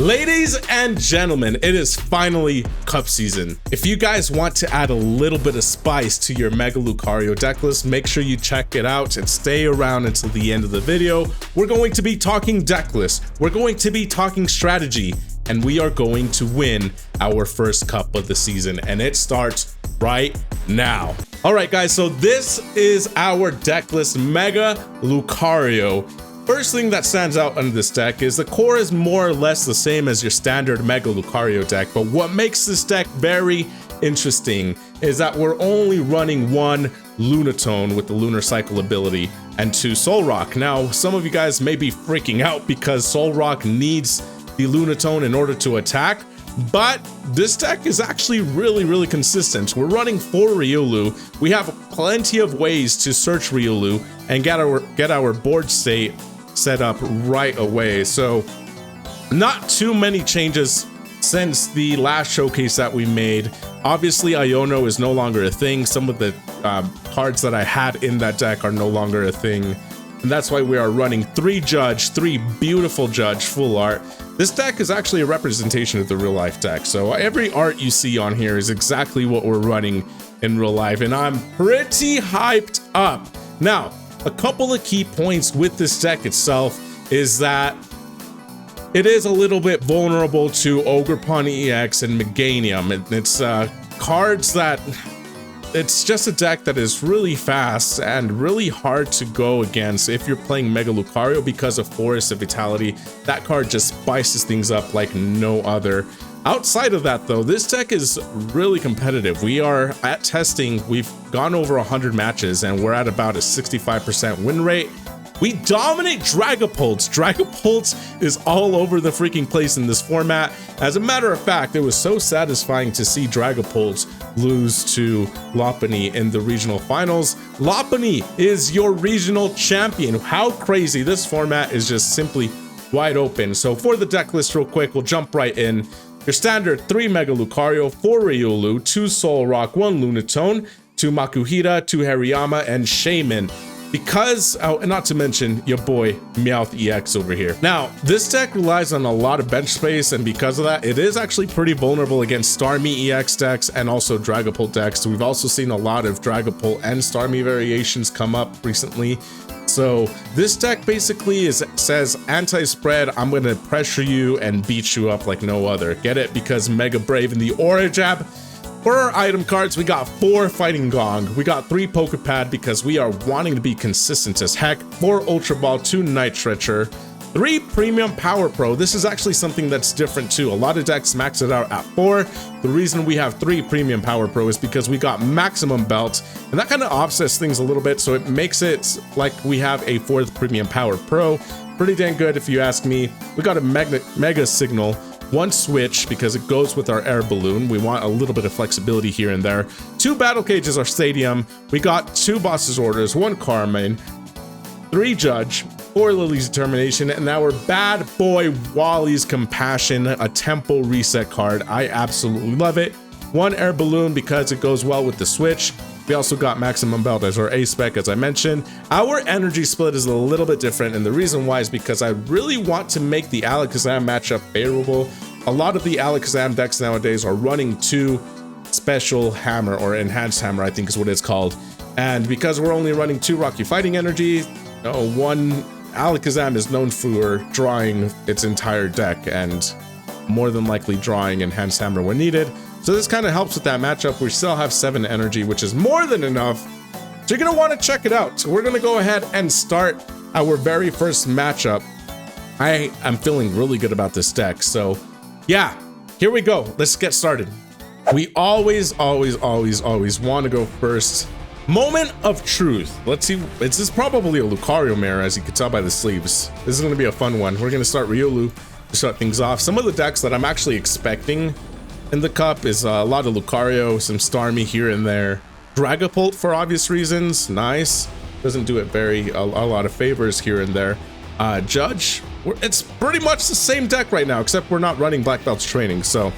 Ladies and gentlemen, it is finally cup season. If you guys want to add a little bit of spice to your Mega Lucario deck list, make sure you check it out and stay around until the end of the video. We're going to be talking deck list, we're going to be talking strategy, and we are going to win our first cup of the season, and it starts right now. All right, guys, so this is our deck list, Mega Lucario. First thing that stands out under this deck is the core is more or less the same as your standard Mega Lucario deck, but what makes this deck very interesting is that we're only running one Lunatone with the Lunar Cycle ability and two Soul Rock. Now, some of you guys may be freaking out because Soul Rock needs the Lunatone in order to attack, but this deck is actually really consistent. We're running 4 Riolu. We have plenty of ways to search Riolu and get our board state set up right away. So not too many changes since the last showcase that we made. Obviously, Iono is no longer a thing. Some of the cards that I had in that deck are no longer a thing, and that's why we are running 3 Judge, 3 beautiful Judge full art. This deck is actually a representation of the real life deck, so every art you see on here is exactly what we're running in real life, and I'm pretty hyped up. Now, a couple of key points with this deck itself is that it is a little bit vulnerable to Ogerpon EX and Meganium. It's cards that it's just a deck that is really fast and really hard to go against if you're playing Mega Lucario because of Forest of Vitality. That card just spices things up like no other. Outside of that though, this deck is really competitive. We are at testing, we've gone over 100 matches and we're at about a 65% win rate. We dominate Dragapults. Dragapults is all over the freaking place in this format. As a matter of fact, it was so satisfying to see Dragapults lose to Lopunny in the regional finals. Lopunny is your regional champion. How crazy. This format is just simply wide open. So for the deck list real quick, we'll jump right in. Your standard 3 Mega Lucario, 4 Riolu, 2 Soul Rock, 1 Lunatone, 2 Makuhita, 2 Hariyama, and Shaman. Because, oh, and not to mention your boy Meowth EX over here. Now, this deck relies on a lot of bench space, and because of that, it is actually pretty vulnerable against Starmie EX decks and also Dragapult decks. We've also seen a lot of Dragapult and Starmie variations come up recently. So this deck basically says anti-spread, I'm going to pressure you and beat you up like no other. Get it? Because Mega Brave and the Aura Jab. For our item cards, we got 4 Fighting Gong, we got 3 Pokepad because we are wanting to be consistent as heck, 4 Ultra Ball, 2 Night Stretcher, 3 Premium Power Pro. This is actually something that's different too. A lot of decks max it out at 4. The reason we have 3 Premium Power Pro is because we got Maximum Belt, and that kind of offsets things a little bit, so it makes it like we have a 4th Premium Power Pro. Pretty dang good if you ask me. We got a Mega Signal, 1 Switch because it goes with our air balloon. We want a little bit of flexibility here and there. 2 Battle Cages, our Stadium. We got 2 Boss's Orders, 1 Carmine, 3 Judge, 4 Lily's Determination, and our bad boy Wally's Compassion, a tempo reset card. I absolutely love it. 1 Air Balloon because it goes well with the Switch. We also got Maximum Belt as our A-Spec, as I mentioned. Our energy split is a little bit different, and the reason why is because I really want to make the Alakazam matchup favorable. A lot of the Alakazam decks nowadays are running 2 Special Hammer, or Enhanced Hammer, I think is what it's called. And because we're only running 2 Rocky Fighting Energy, one Alakazam is known for drawing its entire deck and more than likely drawing Enhanced Hammer when needed. So this kind of helps with that matchup. We still have 7 energy, which is more than enough. So you're going to want to check it out. So we're going to go ahead and start our very first matchup. I am feeling really good about this deck. So yeah, here we go. Let's get started. We always want to go first. Moment of truth. Let's see. This is probably a Lucario mirror, as you can tell by the sleeves. This is going to be a fun one. We're going to start Riolu to start things off. Some of the decks that I'm actually expecting in the cup is a lot of Lucario, some Starmie here and there. Dragapult for obvious reasons. Nice. Doesn't do it a lot of favors here and there. Judge. It's pretty much the same deck right now, except we're not running Black Belt's training. So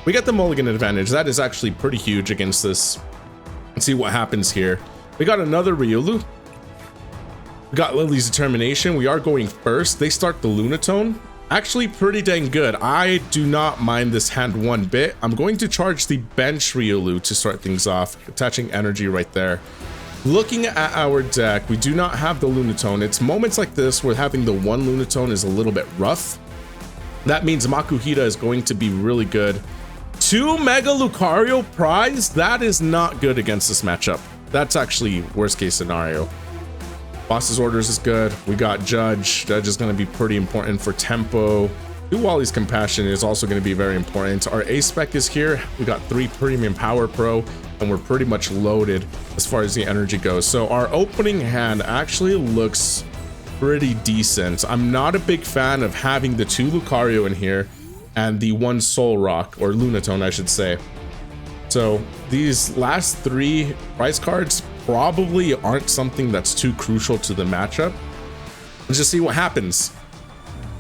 we get the mulligan advantage. That is actually pretty huge against this. Let's see what happens here. We got another Riolu. We got Lily's Determination. We are going first. They start the Lunatone. Actually pretty dang good. I do not mind this hand one bit. I'm going to charge the bench Riolu to start things off, attaching energy right there. Looking at our deck, we do not have the Lunatone. It's moments like this where having the one Lunatone is a little bit rough. That means Makuhita is going to be really good. 2 Mega Lucario prize? That is not good against this matchup. That's actually worst case scenario. Boss's Orders is good. We got Judge. Judge is going to be pretty important for tempo. 2 Wally's Compassion is also going to be very important. Our A spec is here. We got 3 Premium Power Pro, and we're pretty much loaded as far as the energy goes. So our opening hand actually looks pretty decent. I'm not a big fan of having the 2 Lucario in here and the 1 Soul Rock, or Lunatone, I should say. So these last 3 prize cards probably aren't something that's too crucial to the matchup. Let's just see what happens.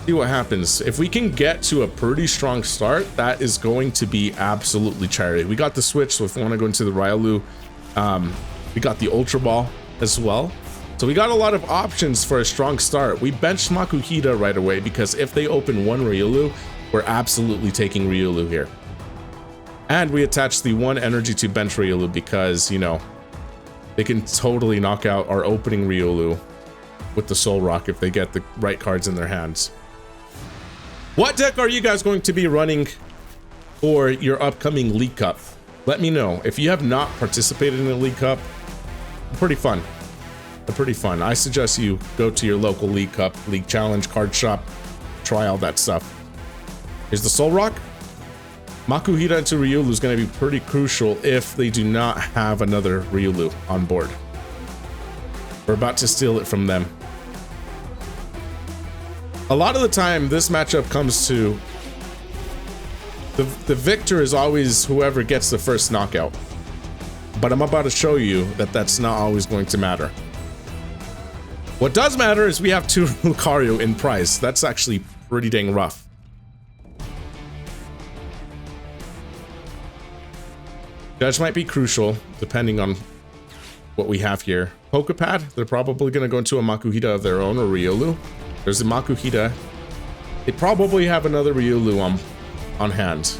See what happens. If we can get to a pretty strong start, that is going to be absolutely cherry. We got the switch, so if we want to go into the Riolu, we got the Ultra Ball as well. So we got a lot of options for a strong start. We benched Makuhita right away because if they open 1 Riolu, we're absolutely taking Riolu here. And we attached the 1 energy to bench Riolu because, you know, they can totally knock out our opening Riolu with the Soul Rock if they get the right cards in their hands. What deck are you guys going to be running for your upcoming League Cup? Let me know. If you have not participated in a League Cup, pretty fun. Pretty fun. I suggest you go to your local League Cup, League Challenge, card shop, try all that stuff. Here's the Soul Rock. Makuhita into Riolu is going to be pretty crucial if they do not have another Riolu on board. We're about to steal it from them. A lot of the time, this matchup comes to the victor is always whoever gets the first knockout. But I'm about to show you that that's not always going to matter. What does matter is we have 2 Lucario in prize. That's actually pretty dang rough. Judge might be crucial, depending on what we have here. Pokepad, they're probably going to go into a Makuhita of their own, or Riolu. There's a Makuhita. They probably have another Riolu on hand.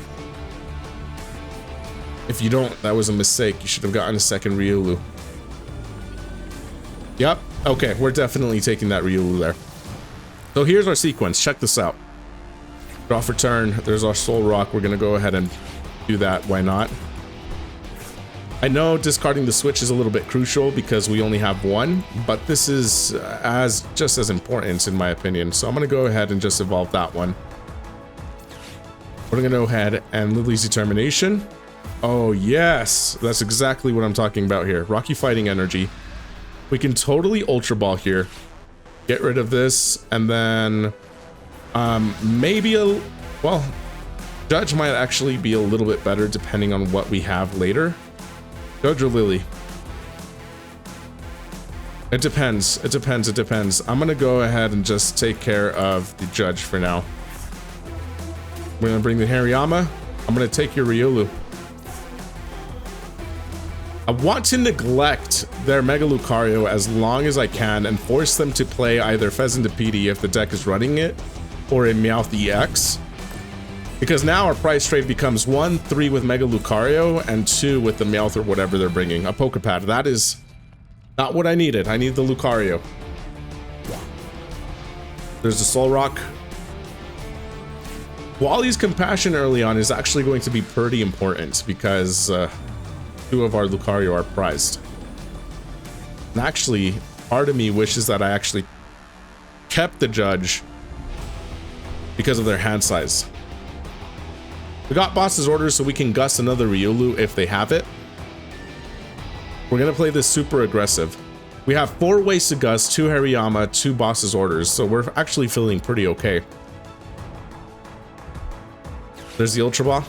If you don't, that was a mistake. You should have gotten a second Riolu. Yep. Okay, we're definitely taking that Riolu there. So here's our sequence. Check this out. Draw for turn. There's our Soul Rock. We're going to go ahead and do that. Why not? I know discarding the switch is a little bit crucial because we only have 1, but this is just as important in my opinion. So I'm going to go ahead and just evolve that one. We're going to go ahead and Lily's Determination. Oh yes, that's exactly what I'm talking about here. Rocky Fighting Energy. We can totally Ultra Ball here. Get rid of this, and then maybe well, Judge might actually be a little bit better depending on what we have later. Judge or Lily? It depends. It depends. It depends. I'm gonna go ahead and just take care of the Judge for now. We're gonna bring the Hariyama. I'm gonna take your Riolu. I want to neglect their Mega Lucario as long as I can and force them to play either Pheasantipede if the deck is running it, or a Meowth EX. Because now our price trade becomes 1, 3 with Mega Lucario, and 2 with the Meowth or whatever they're bringing. A Pokepad. That is not what I needed. I need the Lucario. There's the Soul Rock. Wally's Compassion early on is actually going to be pretty important because 2 of our Lucario are prized. And actually, part of me wishes that I actually kept the Judge because of their hand size. We got Boss's Orders so we can gust another Riolu if they have it. We're going to play this super aggressive. We have 4 ways to gust, 2 Hariyama, 2 Boss's Orders, so we're actually feeling pretty okay. There's the Ultra Ball.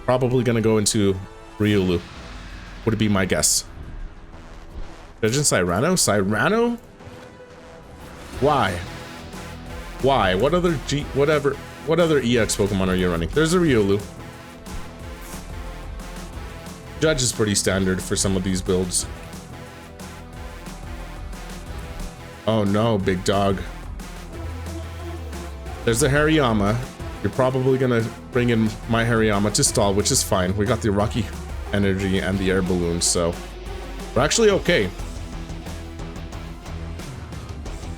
Probably going to go into Riolu. Would it be my guess? Judge and Cyrano? Cyrano? Why? Why? What other what other EX Pokemon are you running? There's a Riolu. Judge is pretty standard for some of these builds. Oh no, big dog. There's a Hariyama. You're probably gonna bring in my Hariyama to stall, which is fine. We got the Rocky Energy and the air balloon, so we're actually okay.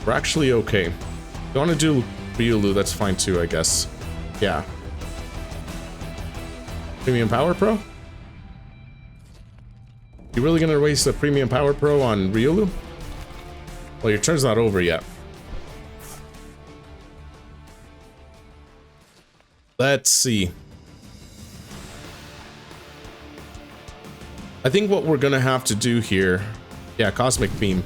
We're actually okay. If you want to do Riolu, that's fine too, I guess. Yeah. Premium Power Pro? You really gonna waste a Premium Power Pro on Riolu? Well, your turn's not over yet. Let's see. I think what we're gonna have to do here... Yeah, Cosmic Beam.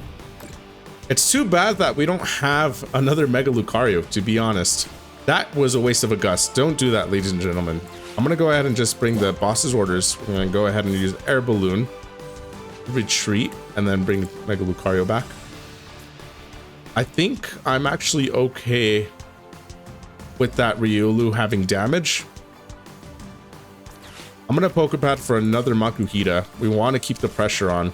It's too bad that we don't have another Mega Lucario, to be honest. That was a waste of a gust. Don't do that, ladies and gentlemen. I'm gonna go ahead and just bring the boss's orders. We're gonna go ahead and use Air Balloon, retreat, and then bring Mega Lucario back. I think I'm actually okay with that Riolu having damage. I'm gonna Pokepad for another Makuhita. We want to keep the pressure on.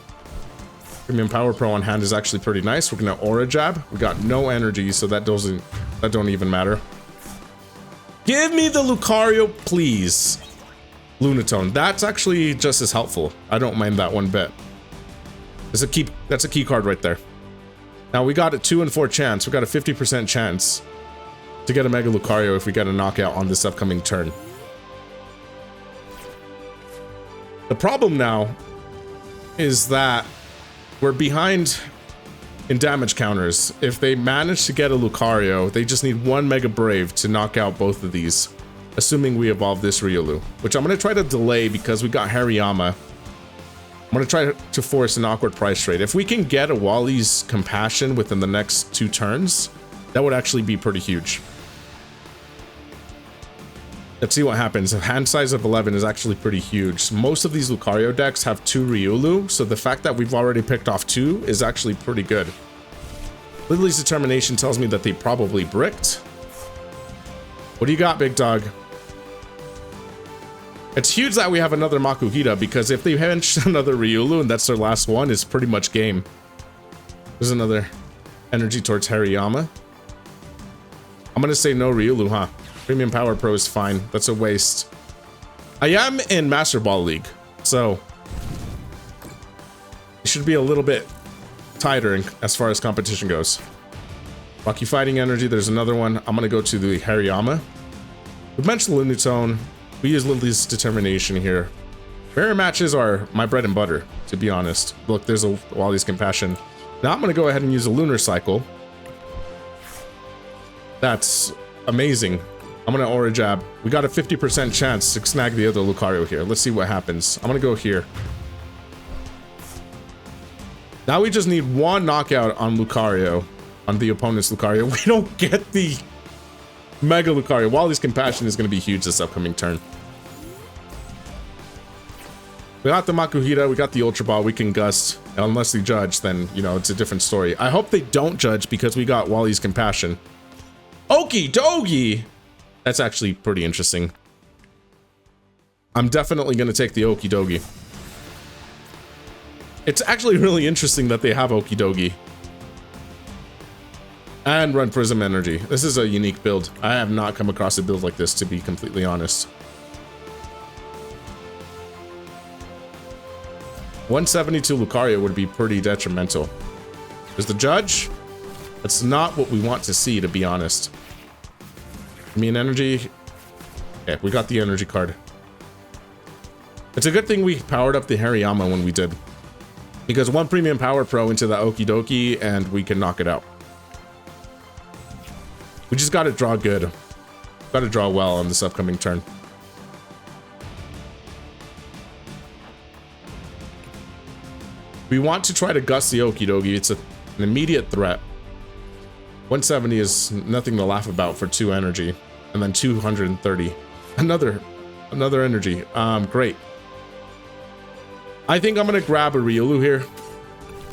Premium Power Pro on hand is actually pretty nice. We're gonna Aura Jab. We got no energy, so that don't even matter. Give me the Lucario, please. Lunatone. That's actually just as helpful. I don't mind that one bit. That's a key card right there. Now we got a 2 in 4 chance. We got a 50% chance to get a Mega Lucario if we get a knockout on this upcoming turn. The problem now is that we're behind in damage counters. If they manage to get a Lucario, they just need one Mega Brave to knock out both of these, assuming we evolve this Riolu, which I'm going to try to delay because we got Hariyama. I'm going to try to force an awkward price trade. If we can get a Wally's Compassion within the next 2 turns, that would actually be pretty huge. Let's see what happens. A hand size of 11 is actually pretty huge. Most of these Lucario decks have 2 Riolu, so the fact that we've already picked off 2 is actually pretty good. Lily's Determination tells me that they probably bricked. What do you got, big dog? It's huge that we have another Makuhita, because if they bench another Riolu and that's their last one, it's pretty much game. There's another energy towards Hariyama. I'm gonna say no Riolu, huh? Premium Power Pro is fine. That's a waste. I am in Master Ball League, so it should be a little bit tighter as far as competition goes. Rocky Fighting Energy, there's another one. I'm gonna go to the Hariyama. We mentioned Lunatone. We use Lily's Determination here. Mirror matches are my bread and butter, to be honest. Look, there's a Wally's Compassion. Now I'm gonna go ahead and use a Lunar Cycle. That's amazing. I'm gonna Aura Jab. We got a 50% chance to snag the other Lucario here. Let's see what happens. I'm gonna go here. Now we just need one knockout on Lucario, on the opponent's Lucario. We don't get the Mega Lucario. Wally's Compassion is gonna be huge this upcoming turn. We got the Makuhita, we got the Ultra Ball, we can Gust. Unless they judge, then, you know, it's a different story. I hope they don't judge because we got Wally's Compassion. Okie dokie! That's actually pretty interesting. I'm definitely going to take the Okie dokie. It's actually really interesting that they have Okie dokie. And run Prism Energy. This is a unique build. I have not come across a build like this, to be completely honest. 172 Lucario would be pretty detrimental. Is the judge? That's not what we want to see, to be honest. I mean, energy. Okay, we got the energy card. It's a good thing we powered up the Hariyama when we did, because 1 Premium Power Pro into the Okie dokie and we can knock it out. We just gotta draw good. Gotta draw well on this upcoming turn. We want to try to gust the Okie dokie. It's an immediate threat. 170 is nothing to laugh about for 2 energy. And then 230. Another energy. Great. I think I'm gonna grab a Riolu here.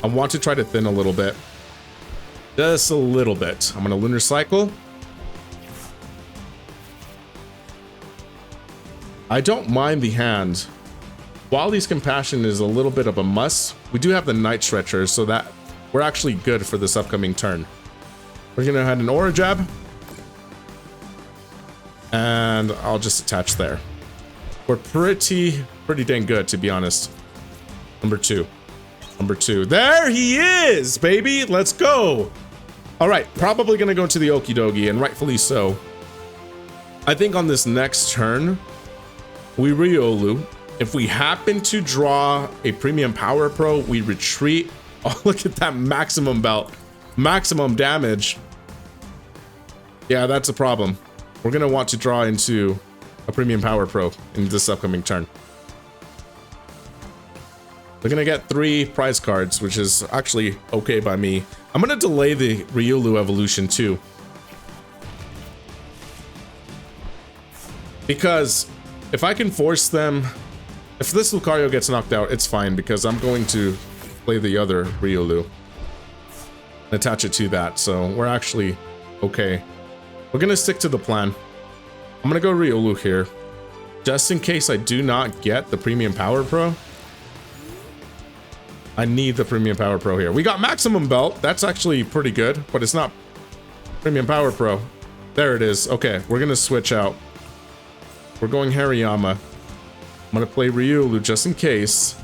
I want to try to thin a little bit. Just a little bit. I'm gonna Lunar Cycle. I don't mind the hand. Wally's Compassion is a little bit of a must. We do have the Night Stretcher, so that we're actually good for this upcoming turn. We're gonna have an Aura Jab. And I'll just attach there. We're pretty dang good, to be honest. Number two. There he is, baby. Let's go. All right, probably gonna go to the Okie Dokie, and rightfully so. I think on this next turn, we Riolu. If we happen to draw a Premium Power Pro, we retreat. Oh, look at that maximum belt. Maximum damage. Yeah, that's a problem. We're gonna want to draw into a Premium Power Pro in this upcoming turn. We're gonna get 3 prize cards, which is actually okay by me. I'm gonna delay the Riolu evolution too, because if I can force them, if this Lucario gets knocked out, it's fine, because I'm going to play the other Riolu and attach it to that, so we're actually okay. We're gonna stick to the plan. I'm gonna go Riolu here, just in case I do not get the Premium Power Pro. I need the Premium Power Pro here. We got Maximum Belt. That's actually pretty good, but it's not Premium Power Pro. There it is. Okay, we're gonna switch out. We're going Hariyama. I'm gonna play Riolu just in case.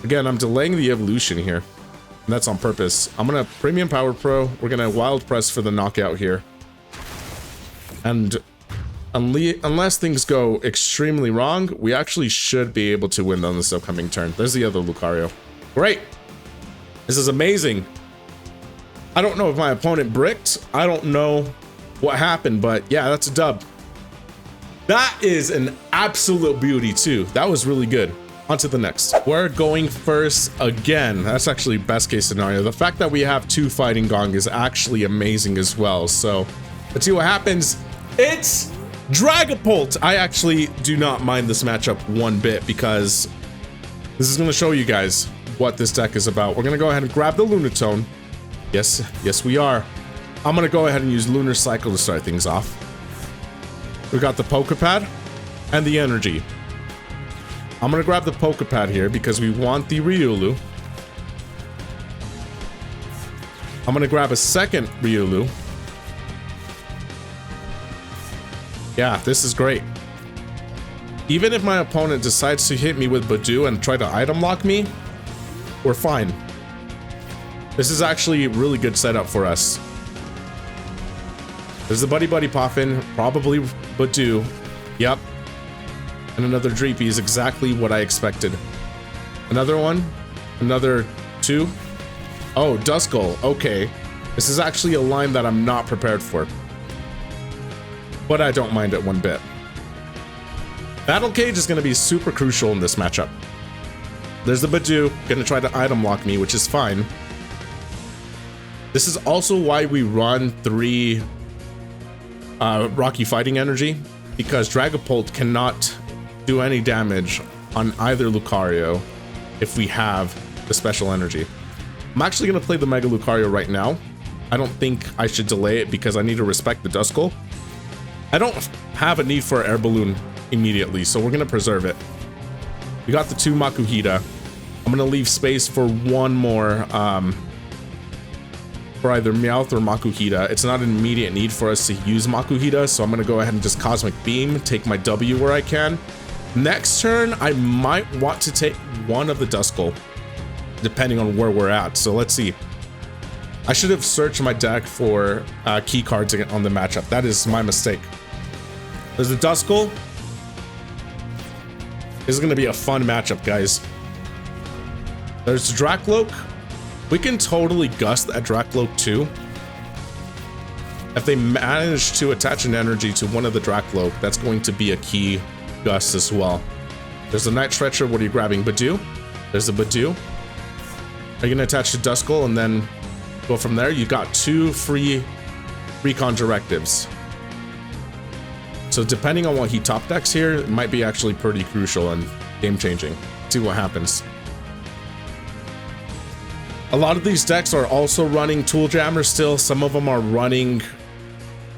Again, I'm delaying the evolution here, and that's on purpose. I'm gonna Premium Power Pro. We're gonna Wild Press for the knockout here. And unless things go extremely wrong, we actually should be able to win on this upcoming turn. There's the other Lucario. Great. This is amazing. I don't know if my opponent bricked. I don't know what happened, but yeah, that's a dub. That is an absolute beauty too. That was really good. On to the next. We're going first again. That's actually best case scenario. The fact that we have 2 Fighting Gong is actually amazing as well. So let's see what happens. It's Dragapult. I actually do not mind this matchup one bit, because this is going to show you guys what this deck is about. We're going to go ahead and grab the Lunatone. Yes, we are. I'm going to go ahead and use Lunar Cycle to start things off. We got the Poképad and the Energy. I'm going to grab the Poképad here because we want the Riolu. I'm going to grab a second Riolu. Yeah, this is great. Even if my opponent decides to hit me with Badoo and try to item lock me, we're fine. This is actually a really good setup for us. There's the Buddy Poffin, probably Badoo. Yep. And another Dreepy is exactly what I expected. Another one. Another 2. Oh, Duskull. Okay. This is actually a line that I'm not prepared for, but I don't mind it one bit. Battle Cage is going to be super crucial in this matchup. There's the Badoo, going to try to item lock me, which is fine. This is also why we run 3 Rocky Fighting Energy, because Dragapult cannot do any damage on either Lucario if we have the special energy. I'm actually going to play the Mega Lucario right now. I don't think I should delay it because I need to respect the Duskull. I don't have a need for an air balloon immediately, so we're going to preserve it. We got the 2 Makuhita. I'm going to leave space for one more for either Meowth or Makuhita. It's not an immediate need for us to use Makuhita, so I'm going to go ahead and just Cosmic Beam, take my W where I can. Next turn, I might want to take one of the Duskull, depending on where we're at. So let's see. I should have searched my deck for key cards on the matchup. That is my mistake. There's the Duskull. This is going to be a fun matchup, guys. There's the Dracloak. We can totally gust that Dracloak too. If they manage to attach an energy to one of the Dracloak, that's going to be a key gust as well. There's the Night Stretcher. What are you grabbing? Badoo. There's the Badoo. Are you going to attach the Duskull and then go from there? You got 2 free recon directives. So depending on what he top decks here, it might be actually pretty crucial and game changing. See what happens. A lot of these decks are also running Tool Jammer still. Some of them are running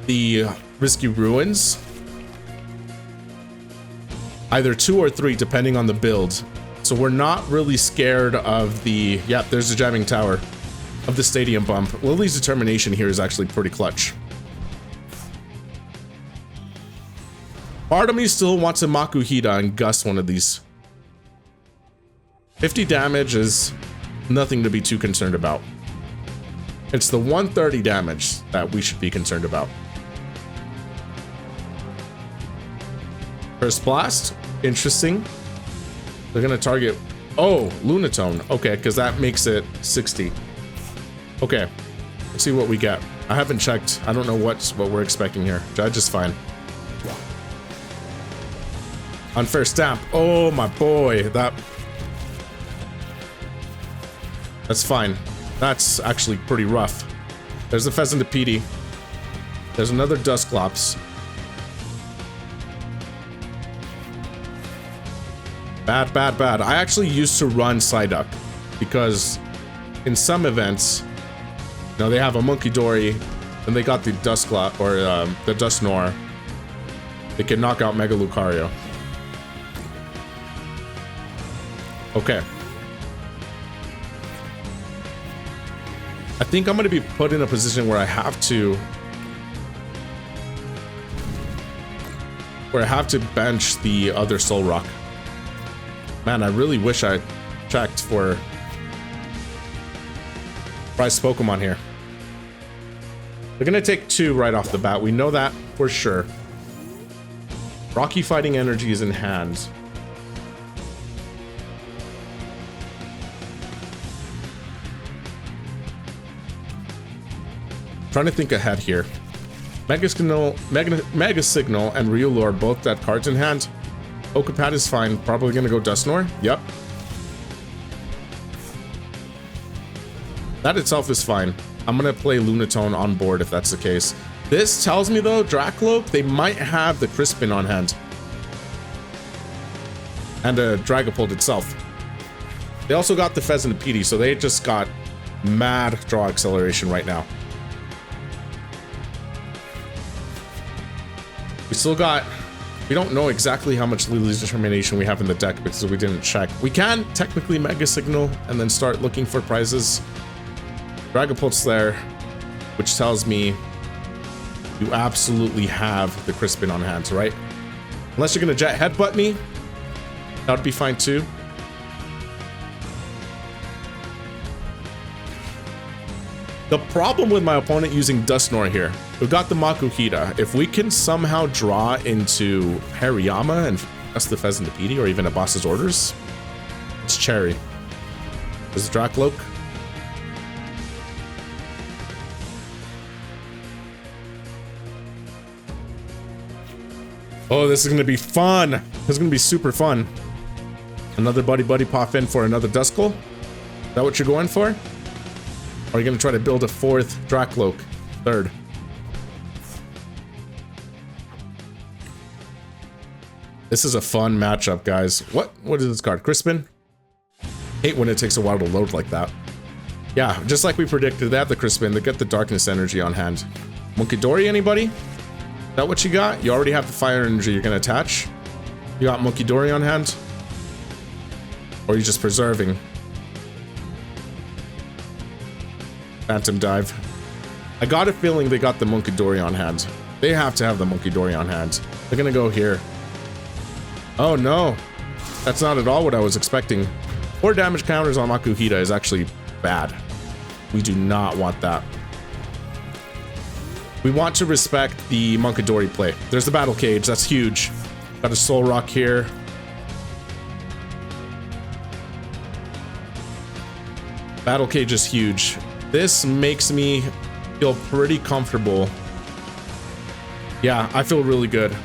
the Risky Ruins. Either 2 or 3, depending on the build. So we're not really scared of the... Yeah, there's the Jamming Tower. Of the Stadium Bump. Lily's Determination here is actually pretty clutch. Part of me still wants a Makuhita and Gust one of these. 50 damage is nothing to be too concerned about. It's the 130 damage that we should be concerned about. First blast, interesting. They're gonna target, oh, Lunatone. Okay, because that makes it 60. Okay, let's see what we get. I haven't checked. I don't know what we're expecting here. Judge is fine. Unfair stamp. Oh my boy, that's fine. That's actually pretty rough. There's the Pheasant of Petey. There's another Dusclops. Bad, bad, bad. I actually used to run Psyduck because in some events, you know, they have a Monkey Dory and they got the Dusclop or the Dusknoir. They can knock out Mega Lucario. Okay. I think I'm going to be put in a position where I have to bench the other Soul Rock. Man, I really wish I checked for prize Pokemon here. They're going to take 2 right off the bat. We know that for sure. Rocky Fighting Energy is in hand. Trying to think ahead here. Mega Signal and Riolor both got cards in hand. Okapat is fine. Probably gonna go Dusknoir. Yep. That itself is fine. I'm gonna play Lunatone on board if that's the case. This tells me though, Dracloak, they might have the Crispin on hand. And Dragapult itself. They also got the Pheasant of Petey, so they just got mad draw acceleration right now. We still got... We don't know exactly how much Lily's Determination we have in the deck because we didn't check. We can technically Mega Signal and then start looking for prizes. Dragapult's there, which tells me you absolutely have the Crispin on hand, right? Unless you're gonna Jet Headbutt me, that would be fine too. The problem with my opponent using Dusknoir here, we've got the Makuhita. If we can somehow draw into Hariyama and that's the Pheasant of Petey or even a Boss's Orders, it's cherry. Is it Dracloak? Oh, this is gonna be fun. This is gonna be super fun. Another Buddy pop in for another Duskull? Is that what you're going for? Or are you gonna try to build a 4th Dracloak? 3rd. This is a fun matchup, guys. What is this card? Crispin? Hate when it takes a while to load like that. Yeah, just like we predicted, they have the Crispin, they get the Darkness Energy on hand. Monkey Dory, anybody? Is that what you got? You already have the Fire Energy you're gonna attach. You got Monkey Dory on hand? Or are you just preserving? Phantom Dive. I got a feeling they got the Monkey Dory on hand. They have to have the Monkey Dory on hand. They're gonna go here. Oh no. That's not at all what I was expecting. 4 damage counters on Makuhita is actually bad. We do not want that. We want to respect the Monkey Dory play. There's the Battle Cage. That's huge. Got a Soul Rock here. Battle Cage is huge. This makes me feel pretty comfortable. Yeah, I feel really good.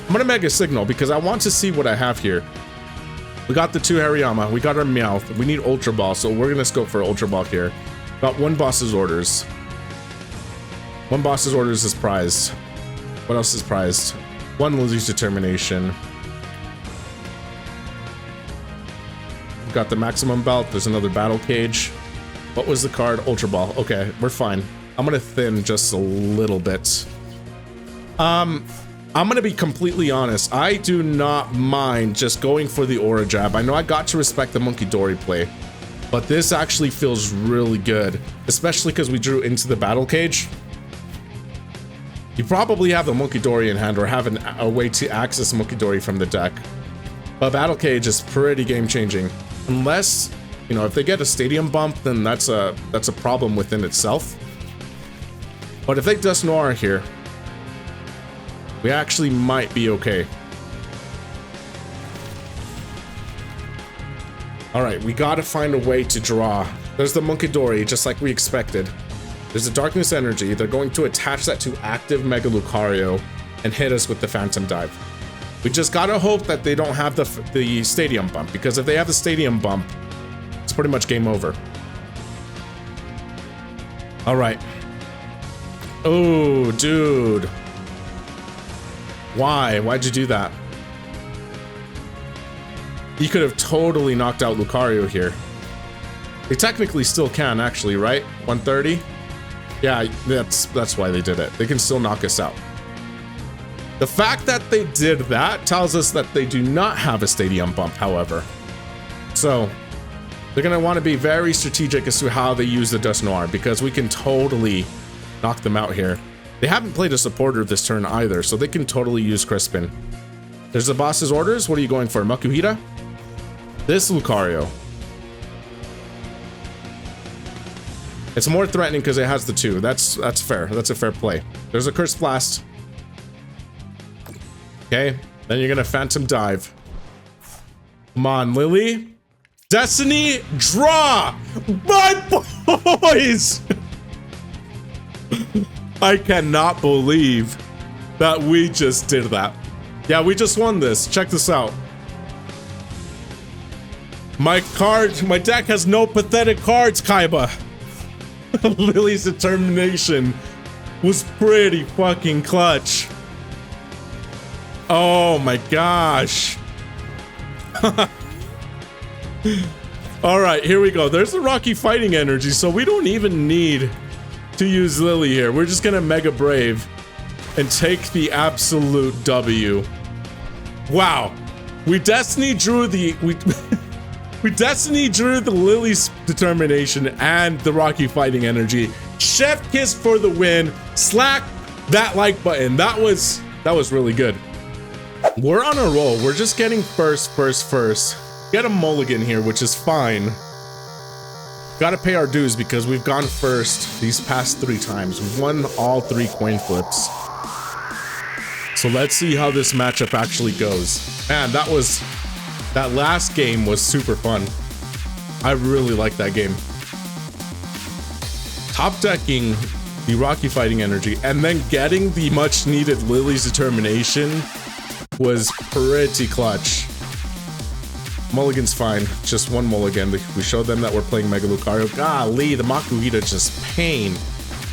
I'm gonna Mega Signal because I want to see what I have here. We got the 2 Hariyama, we got our Meowth, we need Ultra Ball, so we're gonna scope for Ultra Ball here. Got 1 Boss's Orders. 1 Boss's Orders is prized. What else is prized? 1 Lily's Determination. We've got the Maximum Belt, there's another Battle Cage. What was the card? Ultra Ball. Okay, we're fine. I'm gonna thin just a little bit. I'm gonna be completely honest. I do not mind just going for the Aura Jab. I know I got to respect the Monkey Dory play, but this actually feels really good, especially because we drew into the Battle Cage. You probably have the Monkey Dory in hand or have a way to access Monkey Dory from the deck. But Battle Cage is pretty game-changing. Unless, you know, if they get a stadium bump, then that's a problem within itself. But if they Dust Noir here, we actually might be okay. Alright, we gotta find a way to draw. There's the Monkey Dory, just like we expected. There's a Darkness Energy. They're going to attach that to active Mega Lucario and hit us with the Phantom Dive. We just gotta hope that they don't have the Stadium Bump, because if they have the Stadium Bump, it's pretty much game over. Alright. Oh, dude. Why? Why'd you do that? You could have totally knocked out Lucario here. They technically still can, actually, right? 130? Yeah, that's why they did it. They can still knock us out. The fact that they did that tells us that they do not have a Stadium Bump, however. So, they're going to want to be very strategic as to how they use the Dust Noir, because we can totally knock them out here. They haven't played a supporter this turn either, so they can totally use Crispin. There's the boss's orders. What are you going for? Makuhita? This Lucario. It's more threatening because it has the 2. That's fair. That's a fair play. There's a Curse Blast. Okay. Then you're gonna Phantom Dive. Come on, Lily. Destiny, draw! My boys! I cannot believe that we just did that. Yeah, we just won this. Check this out. My deck has no pathetic cards, Kaiba. Lily's determination was pretty fucking clutch. Oh my gosh. Alright, here we go. There's the Rocky Fighting Energy, so we don't even need to use Lily here. We're just gonna Mega Brave and take the absolute W. Wow. We Destiny drew the... We Destiny drew the Lily's determination and the Rocky Fighting Energy. Chef kiss for the win. Slack that like button. That was really good. We're on a roll. We're just getting first. Get a mulligan here, which is fine. Gotta pay our dues because we've gone first these past 3 times. We've won all 3 coin flips. So let's see how this matchup actually goes. Man, that last game was super fun. I really liked that game. Top decking the Rocky Fighting Energy and then getting the much needed Lily's determination was pretty clutch. Mulligan's fine. Just 1 mulligan. We showed them that we're playing Mega Lucario. Golly, the Makuhita just pain.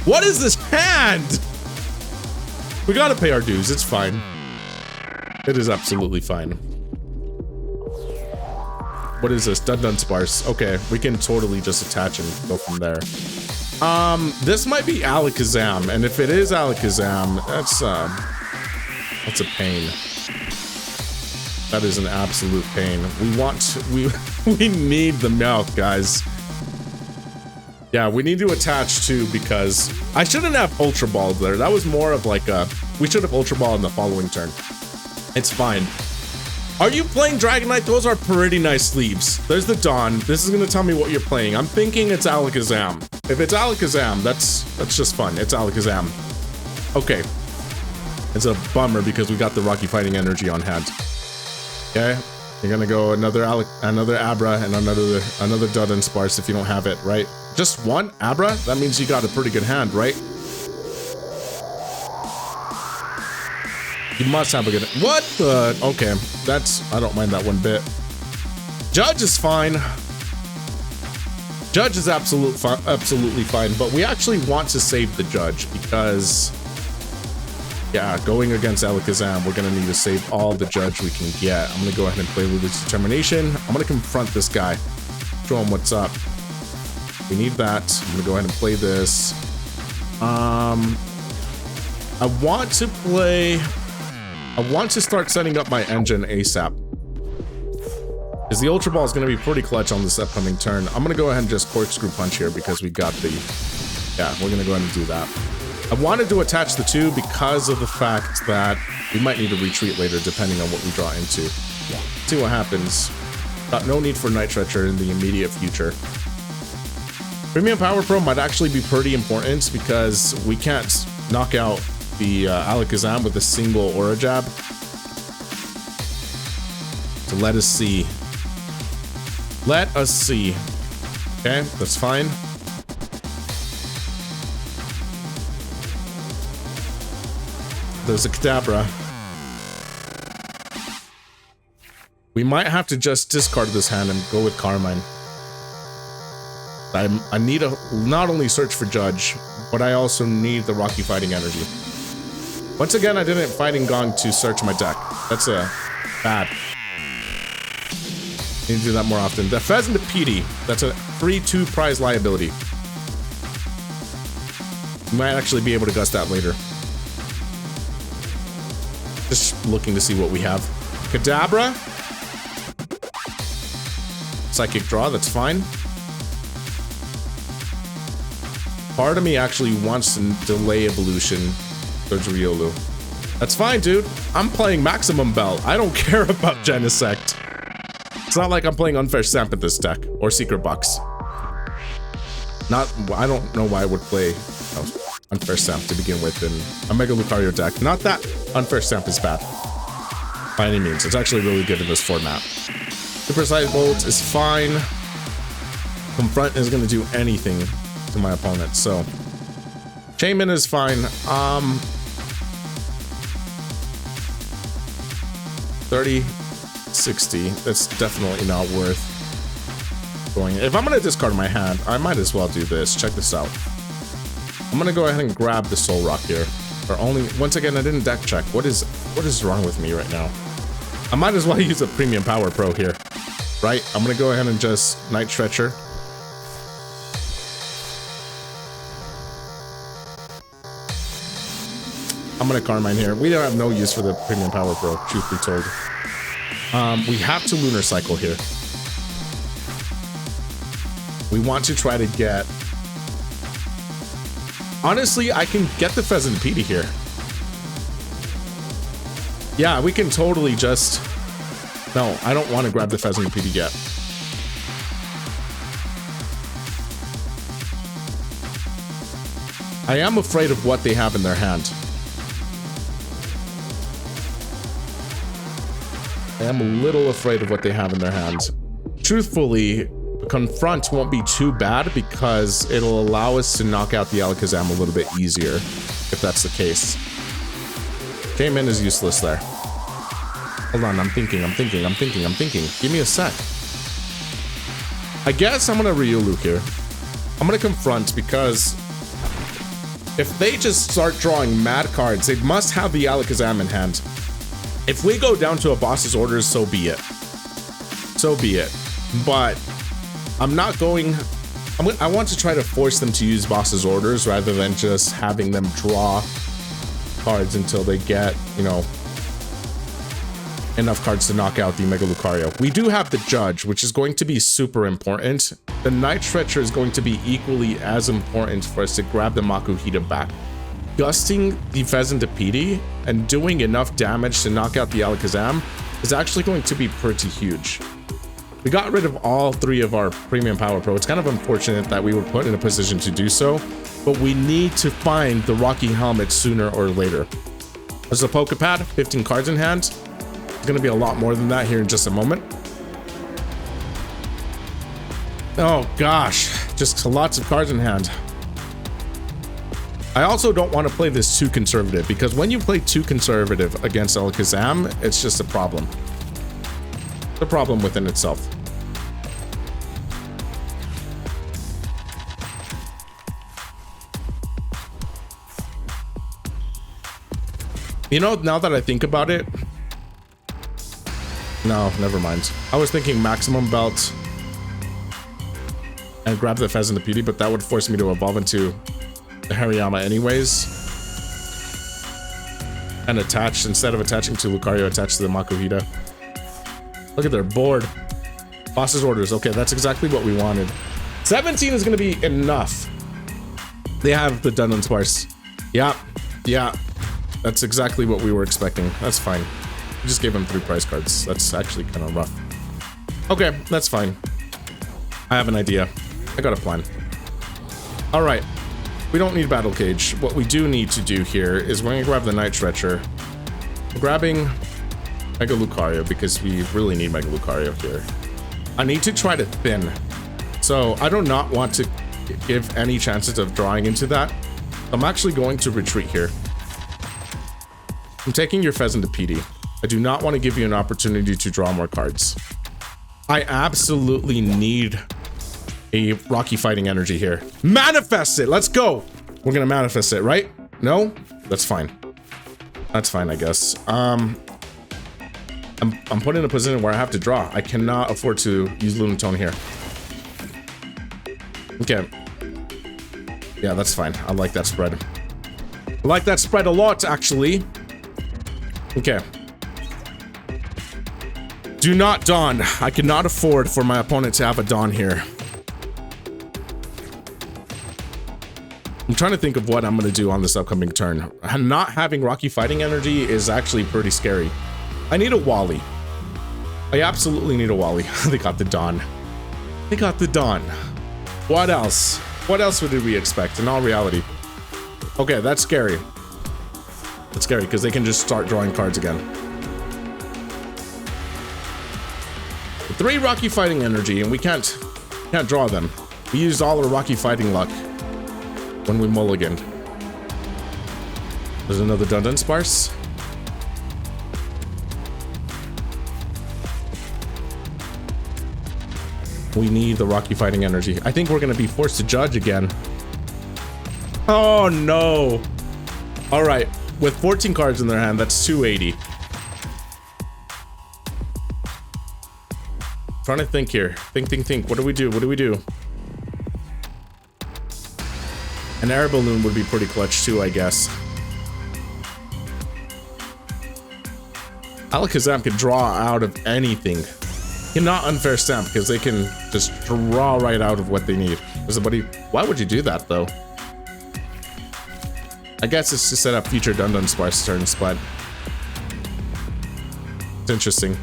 What is this hand? We gotta pay our dues. It's fine. It is absolutely fine. What is this? Dun Sparse. Okay, we can totally just attach and go from there. This might be Alakazam, and if it is Alakazam, that's a pain. That is an absolute pain. We need the mouth, guys. Yeah, we need to attach too, because I shouldn't have Ultra Ball there. That was more of like a... We should have Ultra Ball in the following turn. It's fine. Are you playing Dragonite? Those are pretty nice sleeves. There's the Dawn. This is gonna tell me what you're playing. I'm thinking it's Alakazam. If it's Alakazam, that's just fun. It's Alakazam. Okay. It's a bummer because we got the Rocky Fighting Energy on hand. Okay. You're gonna go another Abra and another Dun Sparse if you don't have it, right? Just 1 Abra? That means you got a pretty good hand, right? You must have a good... What the... Okay, I don't mind that one bit. Judge is fine. Judge is absolutely fine, but we actually want to save the Judge because... Yeah, going against Alakazam, we're gonna need to save all the Judge we can get. I'm gonna go ahead and play Lily's Determination. I'm gonna confront this guy. Show him what's up. We need that. I'm gonna go ahead and play this. I want to start setting up my engine ASAP. Because the Ultra Ball is going to be pretty clutch on this upcoming turn. I'm going to go ahead and just Corkscrew Punch here because we got the... Yeah, we're going to go ahead and do that. I wanted to attach the two because of the fact that we might need to retreat later depending on what we draw into. See what happens. Got no need for Night Stretcher in the immediate future. Premium Power Pro might actually be pretty important because we can't knock out the Alakazam with a single Aura Jab. So let us see. Let us see. Okay, that's fine. There's a Kadabra. We might have to just discard this hand and go with Carmine. I need to not only search for Judge, but I also need the Rocky Fighting Energy. Once again, I didn't Fighting Gong to search my deck. That's bad. Need to do that more often. The Pheasant Petey. That's a 3-2 prize liability. We might actually be able to gust that later. Just looking to see what we have. Kadabra. Psychic Draw, that's fine. Part of me actually wants to delay evolution towards Riolu. That's fine, dude. I'm playing Maximum Belt. I don't care about Genesect. It's not like I'm playing Unfair Stamp in this deck, or Secret Box. I don't know why I would play Unfair Stamp to begin with in a Mega Lucario deck. Not that Unfair Stamp is bad, by any means. It's actually really good in this format. Super Size Bolt is fine. Confront is going to do anything to my opponent, so Shaman is fine. 30, 60. That's definitely not worth going. If I'm going to discard my hand, I might as well do this. Check this out. I'm going to go ahead and grab the Soul Rock here. Or only, once again, I didn't deck check. What is wrong with me right now? I might as well use a Premium Power Pro here, right? I'm going to go ahead and just Night Stretcher. I'm going to Carmine here. We don't have no use for the Premium Power Pro, truth be told. We have to Lunar Cycle here. We want to try to get... Honestly, I can get the Pheasant Petey here. Yeah, we can totally just... No, I don't want to grab the Pheasant Petey yet. I am afraid of what they have in their hand. I am a little afraid of what they have in their hands. Truthfully, Confront won't be too bad because it'll allow us to knock out the Alakazam a little bit easier, if that's the case. Shaman is useless there. Hold on, I'm thinking. Give me a sec. I guess I'm gonna Riolu here. I'm gonna Confront because if they just start drawing mad cards, they must have the Alakazam in hand. If we go down to a boss's orders, so be it. So be it. But I'm not going... I want to try to force them to use boss's orders rather than just having them draw cards until they get, you know, enough cards to knock out the Mega Lucario. We do have the Judge, which is going to be super important. The Night Stretcher is going to be equally as important for us to grab the Makuhita back. Gusting the Pheasant Petey and doing enough damage to knock out the Alakazam is actually going to be pretty huge. We got rid of all three of our Premium Power Pro. It's kind of unfortunate that we were put in a position to do so, but we need to find the Rocky Helmet sooner or later. There's a Pokepad, 15 cards in hand. It's going to be a lot more than that here in just a moment. Oh gosh, just lots of cards in hand. I also don't want to play this too conservative because when you play too conservative against Alakazam, it's just a problem. It's a problem within itself. You know, now that I think about it, no, never mind. I was thinking Maximum Belt and grab the Pheasant Petey, but that would force me to evolve into the Hariyama anyways. And attach, instead of attaching to Lucario, attach to the Makuhita. Look at their board. Boss's orders. Okay, that's exactly what we wanted. 17 is going to be enough. They have the Dunlin Sparse. Yeah, yeah. That's exactly what we were expecting. That's fine. We just gave him 3 prize cards. That's actually kind of rough. Okay, that's fine. I have an idea. I got a plan. All right. We don't need Battle Cage. What we do need to do here is we're gonna grab the Night Stretcher. We're grabbing Mega Lucario because we really need Mega Lucario here. I need to try to thin. So I do not want to give any chances of drawing into that. I'm actually going to retreat here. I'm taking your Pheasant to PD. I do not want to give you an opportunity to draw more cards. I absolutely need a Rocky Fighting Energy here. Manifest it! Let's go! We're gonna manifest it, right? No? That's fine. That's fine, I guess. I'm put in a position where I have to draw. I cannot afford to use Lunatone here. Okay. Yeah, that's fine. I like that spread. I like that spread a lot, actually. Okay. Do not Dawn. I cannot afford for my opponent to have a Dawn here. I'm trying to think of what I'm going to do on this upcoming turn. Not having Rocky Fighting Energy is actually pretty scary. I need a Wally. I absolutely need a Wally. They got the Dawn. They got the Dawn. What else? What else did we expect in all reality? Okay, that's scary. That's scary because they can just start drawing cards again. 3 Rocky Fighting Energy and we can't draw them. We used all our Rocky Fighting luck when we mulliganed. There's another Dun Sparse. We need the Rocky Fighting Energy. I think we're gonna be forced to judge again. Oh no. All right, with 14 cards in their hand, that's 280. Trying to think here. Think. What do we do? What do we do? An air balloon would be pretty clutch too, I guess. Alakazam can draw out of anything. Cannot unfair stamp because they can just draw right out of what they need. Why would you do that though? I guess it's to set up future Dun Sparse turns, but it's interesting.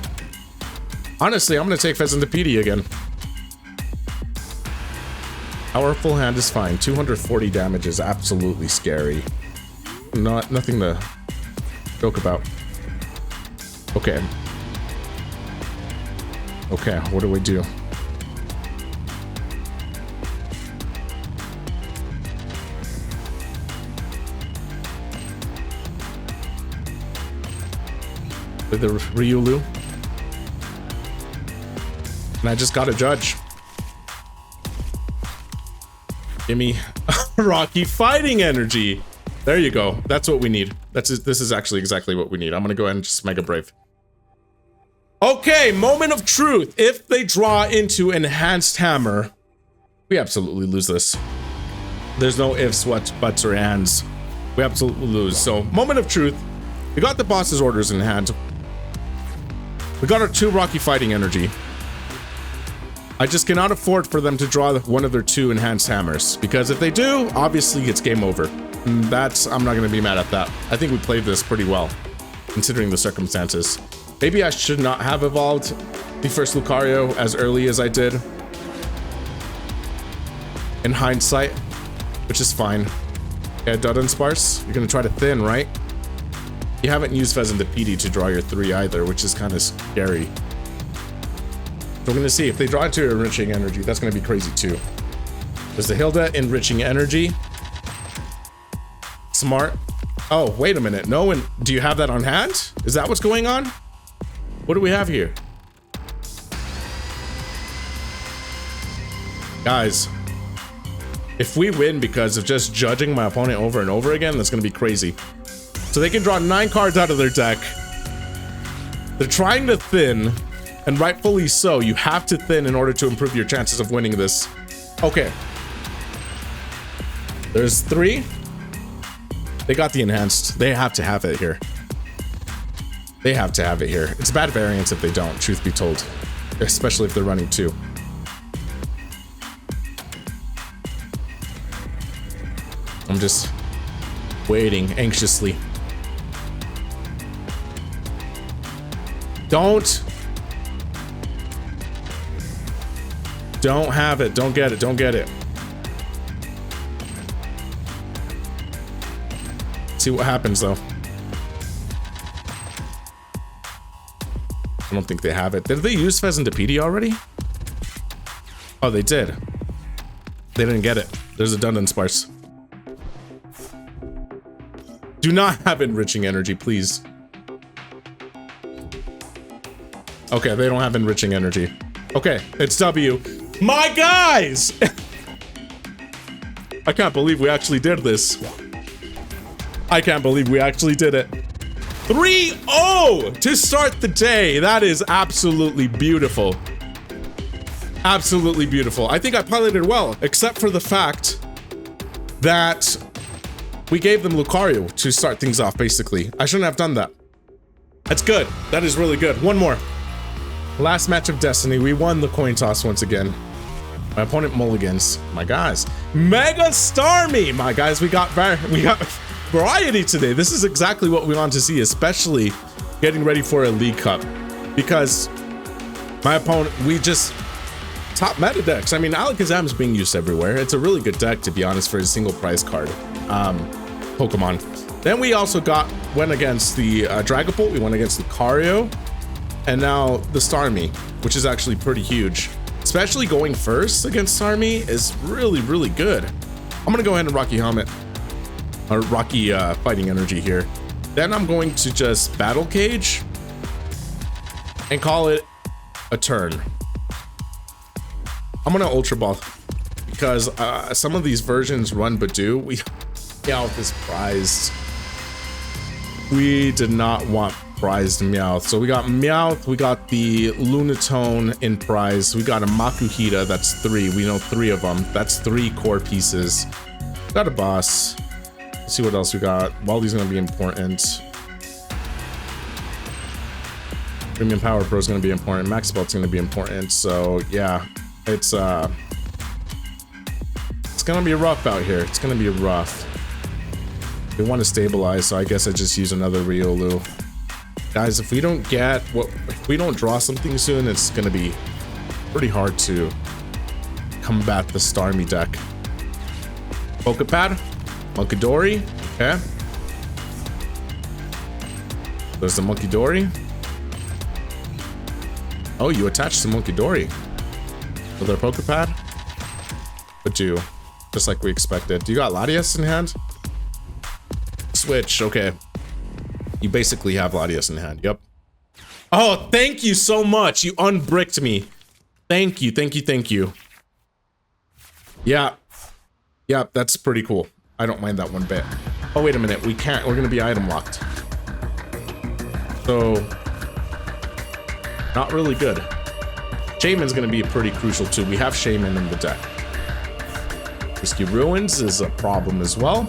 Honestly, I'm gonna take Pheasant to PD again. Our full hand is fine. 240 damage is absolutely scary. Nothing to joke about. Okay. Okay, what do we do? With the Ryulu. And I just got a judge. Give me Rocky Fighting Energy. There you go. That's what we need. This is actually exactly what we need. I'm gonna go ahead and just Mega Brave. Okay, moment of truth. If they draw into Enhanced Hammer, we absolutely lose this. There's no ifs, whats, buts, or ands. We absolutely lose. So, moment of truth. We got the boss's orders in hand. We got our 2 Rocky Fighting Energy. I just cannot afford for them to draw one of their 2 Enhanced Hammers. Because if they do, obviously it's game over. And I'm not going to be mad at that. I think we played this pretty well, considering the circumstances. Maybe I should not have evolved the first Lucario as early as I did. In hindsight, which is fine. Yeah, Dun Sparse, you're going to try to thin, right? You haven't used Pheasant to PD to draw your 3 either, which is kind of scary. So we're going to see if they draw into Enriching Energy. That's going to be crazy too. There's the Hilda Enriching Energy. Smart. Oh, wait a minute. No one. Do you have that on hand? Is that what's going on? What do we have here? Guys, if we win because of just judging my opponent over and over again, that's going to be crazy. So they can draw 9 cards out of their deck. They're trying to thin, and rightfully so. You have to thin in order to improve your chances of winning this. Okay. There's 3. They got the enhanced. They have to have it here. They have to have it here. It's bad variance if they don't, truth be told. Especially if they're running 2. I'm just Waiting anxiously. Don't have it. Don't get it. Don't get it. See what happens though. I don't think they have it. Did they use Pheasantipede already? Oh, they did. They didn't get it. There's a Dundon Sparse. Do not have enriching energy, please. Okay, they don't have enriching energy. Okay, it's W. My guys! I can't believe we actually did this. I can't believe we actually did it. 3-0 to start the day. That is absolutely beautiful. Absolutely beautiful. I think I piloted well, except for the fact that we gave them Lucario to start things off, basically. I shouldn't have done that. That's good. That is really good. One more. Last match of Destiny. We won the coin toss once again. My opponent mulligans. My guys. Mega Starmie! My guys, we got variety today. This is exactly what we want to see, especially getting ready for a League Cup. Because my opponent, we just top meta decks. I mean, Alakazam's being used everywhere. It's a really good deck, to be honest, for a single prize card Pokemon. Then we also went against the Dragapult. We went against Lucario. And now the Starmie, which is actually pretty huge. Especially going first against Starmie is really, really good. I'm going to go ahead and Rocky Helmet. Or Rocky Fighting Energy here. Then I'm going to just Battle Cage and call it a turn. I'm gonna Ultra Ball because some of these versions run Badoo. Meowth is prized. We did not want prized Meowth. So we got Meowth, we got the Lunatone in prize, we got a Makuhita, that's 3. We know 3 of them. That's 3 core pieces. Got a boss. Let's see what else we got. Waldy's gonna be important. Premium Power Pro is gonna be important. Max Belt's gonna be important. So yeah, it's gonna be rough out here. It's gonna be rough. We want to stabilize, so I guess I just use another Riolu. Guys, if we don't draw something soon, it's gonna be pretty hard to combat the Starmie deck. Pokepad, Munkidori, okay. There's the Munkidori. Oh, you attached the Munkidori with our Pokepad? Badoo, just like we expected. Do you got Latias in hand? Switch, okay. You basically have Latias in hand, yep. Oh, thank you so much. You unbricked me. Thank you, thank you, thank you. Yeah. Yeah, that's pretty cool. I don't mind that one bit. Oh, wait a minute. We can't. We're going to be item locked. So, not really good. Shaman's going to be pretty crucial too. We have Shaman in the deck. Risky Ruins is a problem as well.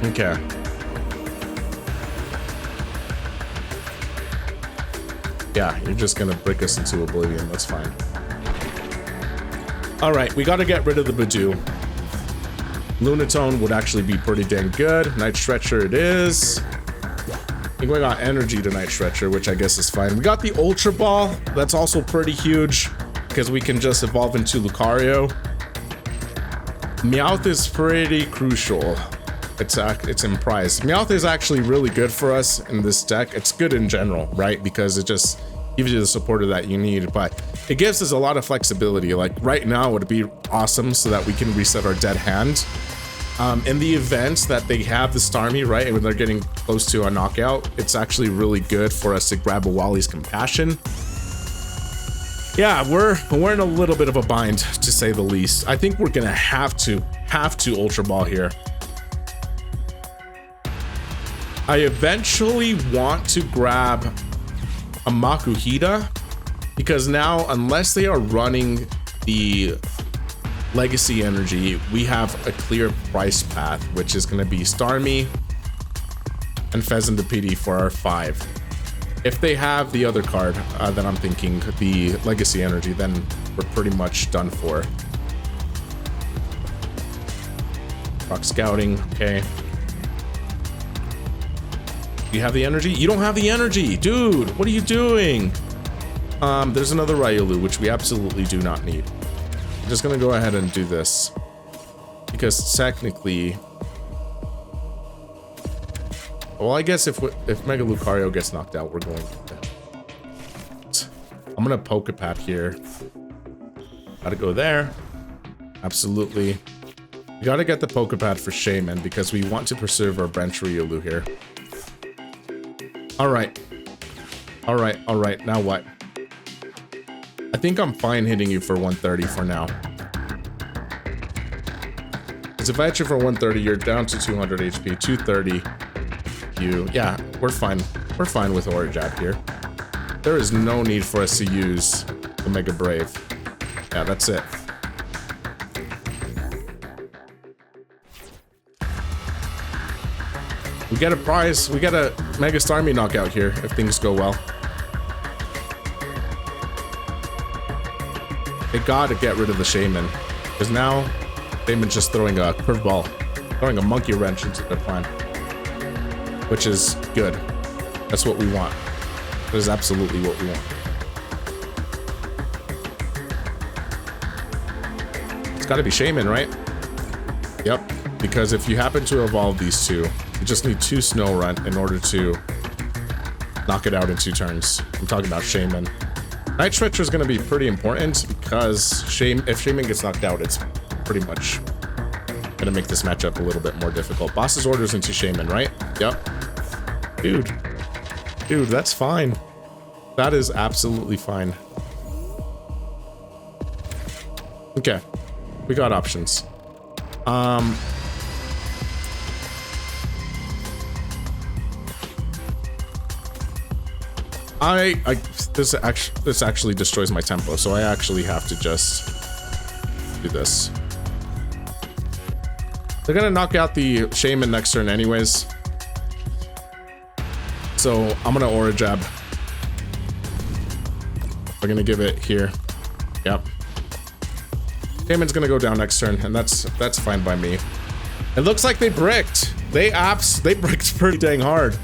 Okay. Yeah, you're just gonna brick us into oblivion. That's fine. All right, we gotta get rid of the Badoo. Lunatone would actually be pretty dang good. Night Stretcher it is. I think we got energy to Night Stretcher, which I guess is fine. We got the Ultra Ball. That's also pretty huge because we can just evolve into Lucario. Meowth is pretty crucial. It's in prize. Meowth is actually really good for us in this deck. It's good in general, right? Because it just gives you the support that you need, but it gives us a lot of flexibility. Like right now would be awesome so that we can reset our dead hand. In the event that they have the Starmie, right, when they're getting close to a knockout, it's actually really good for us to grab a Wally's Compassion. Yeah, we're in a little bit of a bind, to say the least. I think we're gonna have to Ultra Ball here. I eventually want to grab a Makuhita because now, unless they are running the Legacy Energy, we have a clear price path, which is going to be Starmie and Pheasantipede for our 5. If they have the other card, then I'm thinking the Legacy Energy, then we're pretty much done for. Proc scouting, okay. Do you have the energy? You don't have the energy, dude. What are you doing? There's another Ryolu, which we absolutely do not need. I'm just gonna go ahead and do this. Because technically... Well, I guess if Mega Lucario gets knocked out, we're going to... I'm gonna poke a pad here. Gotta go there. Absolutely. We gotta get the Pokepad for Shaman because we want to preserve our bench Ryolu here. Alright. Alright, alright. Now what? I think I'm fine hitting you for 130 for now. Because if I hit you for 130, you're down to 200 HP. 230. Yeah, we're fine. We're fine with Aura Jab here. There is no need for us to use the Mega Brave. Yeah, that's it. We get a prize. We get a Mega Starmie knockout here if things go well. They gotta get rid of the Shaman. Because now, Shaman's just throwing a curveball. Throwing a monkey wrench into their plan. Which is good. That's what we want. That is absolutely what we want. It's gotta be Shaman, right? Yep. Because if you happen to evolve these two, you just need 2 Snow Run in order to knock it out in 2 turns. I'm talking about Shaman. Night Switcher is going to be pretty important because if Shaman gets knocked out, it's pretty much going to make this matchup a little bit more difficult. Boss's orders into Shaman, right? Yep. Dude, that's fine. That is absolutely fine. Okay. We got options. This actually destroys my tempo, so I actually have to just do this. They're gonna knock out the Shaman next turn anyways. So I'm gonna Aura Jab. We're gonna give it here. Yep. Shaman's gonna go down next turn, and that's fine by me. It looks like they bricked. They bricked pretty dang hard.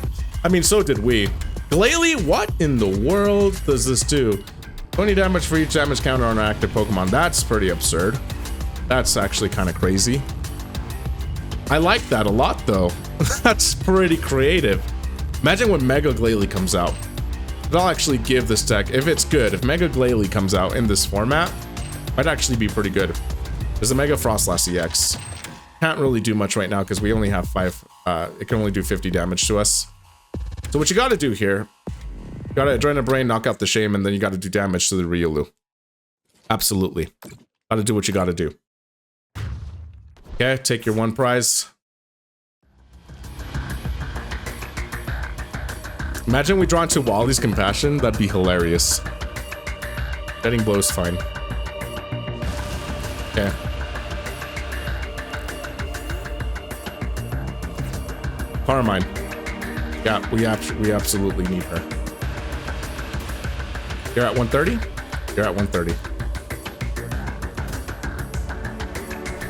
I mean, so did we. Glalie, what in the world does this do? 20 damage for each damage counter on an active Pokemon. That's pretty absurd. That's actually kind of crazy. I like that a lot, though. That's pretty creative. Imagine when Mega Glalie comes out. That'll actually give this deck, if it's good, if Mega Glalie comes out in this format, might actually be pretty good. There's a Mega Frostlass EX. Can't really do much right now because we only have 5. It can only do 50 damage to us. So what you gotta do here, you gotta Adrenal Brain, knock out the Shaman, then you gotta do damage to the Ryolu. Absolutely. Gotta do what you gotta do. Okay, take your 1 prize. Imagine we draw into Wally's Compassion, that'd be hilarious. Getting Blow's fine. Okay. Carmine. Yeah, we absolutely need her. You're at 130? You're at 130.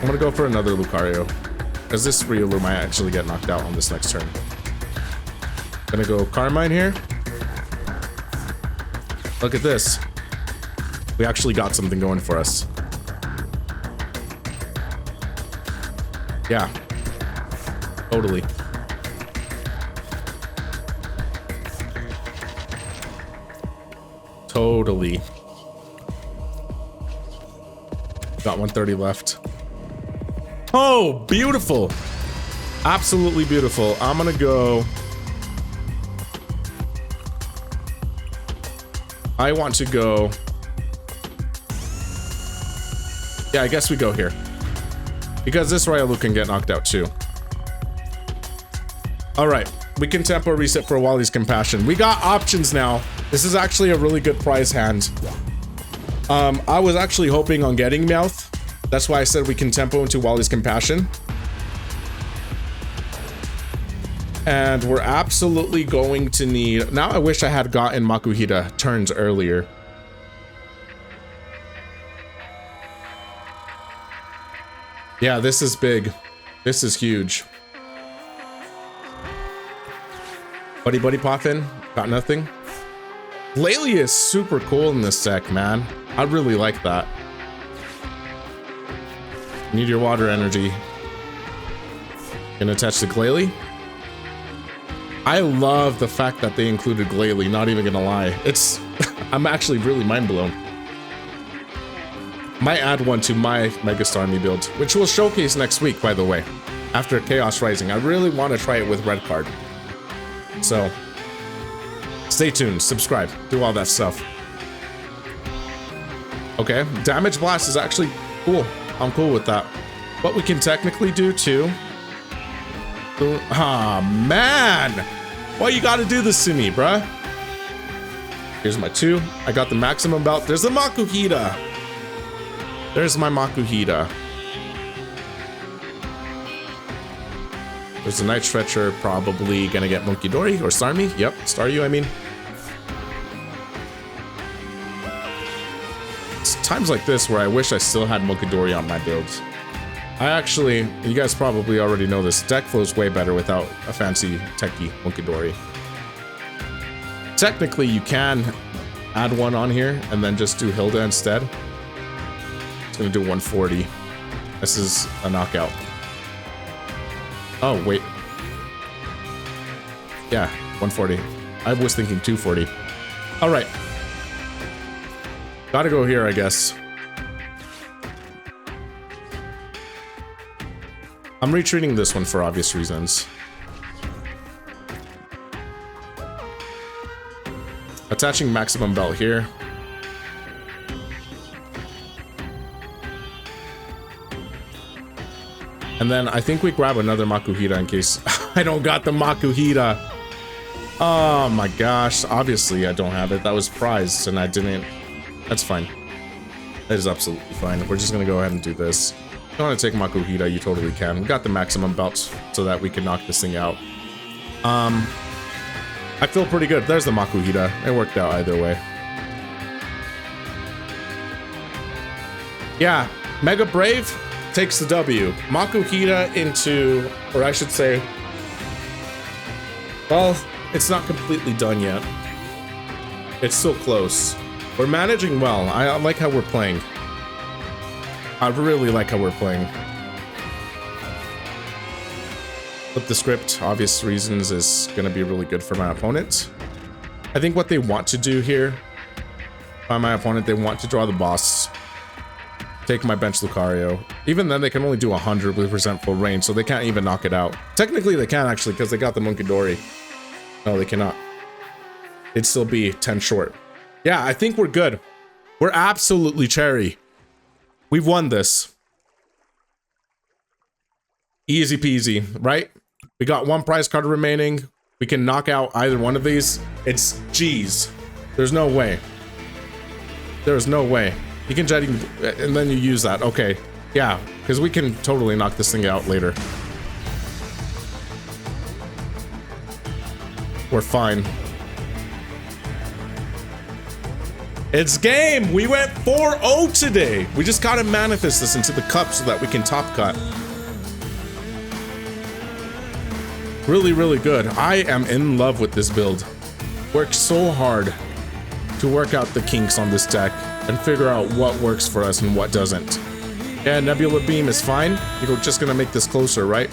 I'm gonna go for another Lucario. Because this Ryolu might actually get knocked out on this next turn. Gonna go Carmine here. Look at this. We actually got something going for us. Yeah. Totally. Totally. Got 130 left. Oh, beautiful. Absolutely beautiful. I'm gonna go. I want to go. Yeah, I guess we go here. Because this Ryolu can get knocked out too. Alright. We can tempo reset for Wally's Compassion. We got options now. This is actually a really good prize hand. I was actually hoping on getting Meowth. That's why I said we can tempo into Wally's Compassion. And we're absolutely going to need... Now I wish I had gotten Makuhita turns earlier. Yeah, this is big. This is huge. Buddy Poffin, got nothing. Glalie is super cool in this deck, man. I really like that. Need your water energy. Gonna attach to Glalie. I love the fact that they included Glalie, not even gonna lie. It's, I'm actually really mind blown. Might add one to my Mega Starmie build, which we'll showcase next week, by the way. After Chaos Rising. I really want to try it with red card. So, stay tuned, subscribe, do all that stuff. Okay, Damage Blast is actually cool. I'm cool with that. What we can technically do too. Ah, man! Why you gotta do this to me, bruh? Here's my 2. I got the maximum belt. There's the Makuhita. There's my Makuhita. There's the Night Stretcher, probably gonna get Monkey Dory or Starmie. Yep, Staryu, I mean. It's times like this where I wish I still had Monkey Dory on my builds. I actually, you guys probably already know this, deck flows way better without a fancy techie Monkey Dory. Technically, you can add one on here and then just do Hilda instead. It's gonna do 140. This is a knockout. Oh, wait. Yeah, 140. I was thinking 240. All right. Gotta go here, I guess. I'm retreating this one for obvious reasons. Attaching maximum belt here. And then I think we grab another Makuhita in case I don't got the Makuhita. Oh my gosh. Obviously I don't have it. That was prized and I didn't. That's fine. That is absolutely fine. We're just gonna go ahead and do this. If you want to take Makuhita, you totally can. We got the maximum belts so that we can knock this thing out. I feel pretty good. There's the Makuhita. It worked out either way. Yeah, Mega Brave takes the W. Makuhita into, or I should say, well, it's not completely done yet. It's still close. We're managing well. I like how we're playing. I really like how we're playing. Flip the script, obvious reasons, is going to be really good for my opponent. I think what they want to do here, by my opponent, they want to draw the boss. Take my bench Lucario. Even then, they can only do 100 with resentful range, so they can't even knock it out. Technically, they can actually, because they got the Monkey Dory. No, they cannot. It'd still be 10 short. Yeah, I think we're good. We're absolutely cherry. We've won this. Easy peasy, right? We got one prize card remaining. We can knock out either one of these. It's G's. There's no way. There's no way. You can jet and then you use that. Okay. Yeah, because we can totally knock this thing out later. We're fine. It's game! We went 4-0 today! We just gotta manifest this into the cup so that we can top cut. Really, really good. I am in love with this build. Worked so hard to work out the kinks on this deck and figure out what works for us and what doesn't. Yeah, Nebula Beam is fine. You're just gonna make this closer, right?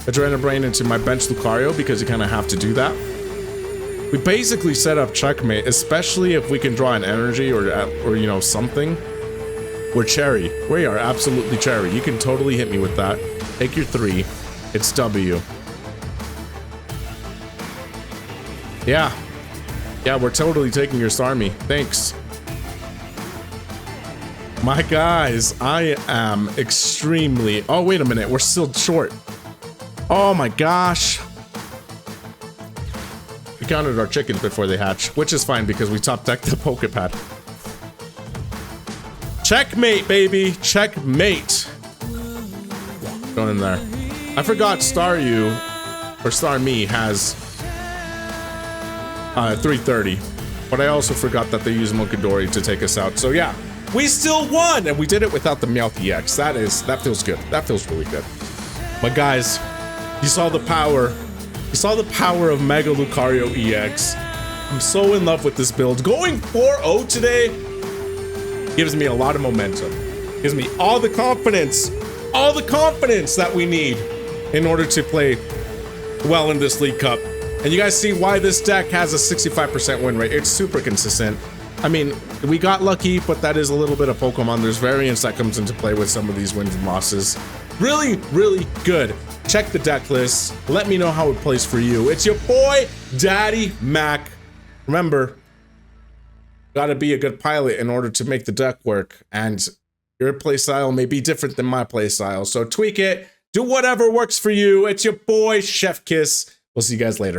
Adrenaline Brain into my bench Lucario because you kind of have to do that. We basically set up checkmate, especially if we can draw an energy or you know, something. We're cherry. We are absolutely cherry. You can totally hit me with that. Take your 3. It's W. Yeah. Yeah, we're totally taking your Starmie. Thanks. My guys, I am extremely... Oh, wait a minute. We're still short. Oh my gosh. We counted our chickens before they hatch, which is fine because we top decked the Pokepad. Checkmate, baby. Checkmate. Going in there. I forgot Staryu, or Starmie, has 330. But I also forgot that they use Monkey Dory to take us out. So yeah, we still won, and we did it without the Meowth EX. That feels good. That feels really good. But guys, you saw the power. You saw the power of Mega Lucario EX. I'm so in love with this build. Going 4-0 today gives me a lot of momentum. Gives me all the confidence that we need in order to play well in this League Cup. And you guys see why this deck has a 65% win rate. It's super consistent. I mean, we got lucky, but that is a little bit of Pokemon. There's variance that comes into play with some of these wins and losses. Really, really good. Check the deck list. Let me know how it plays for you. It's your boy, Daddy Mac. Remember, gotta be a good pilot in order to make the deck work. And your playstyle may be different than my playstyle. So tweak it. Do whatever works for you. It's your boy, Chef Kiss. We'll see you guys later.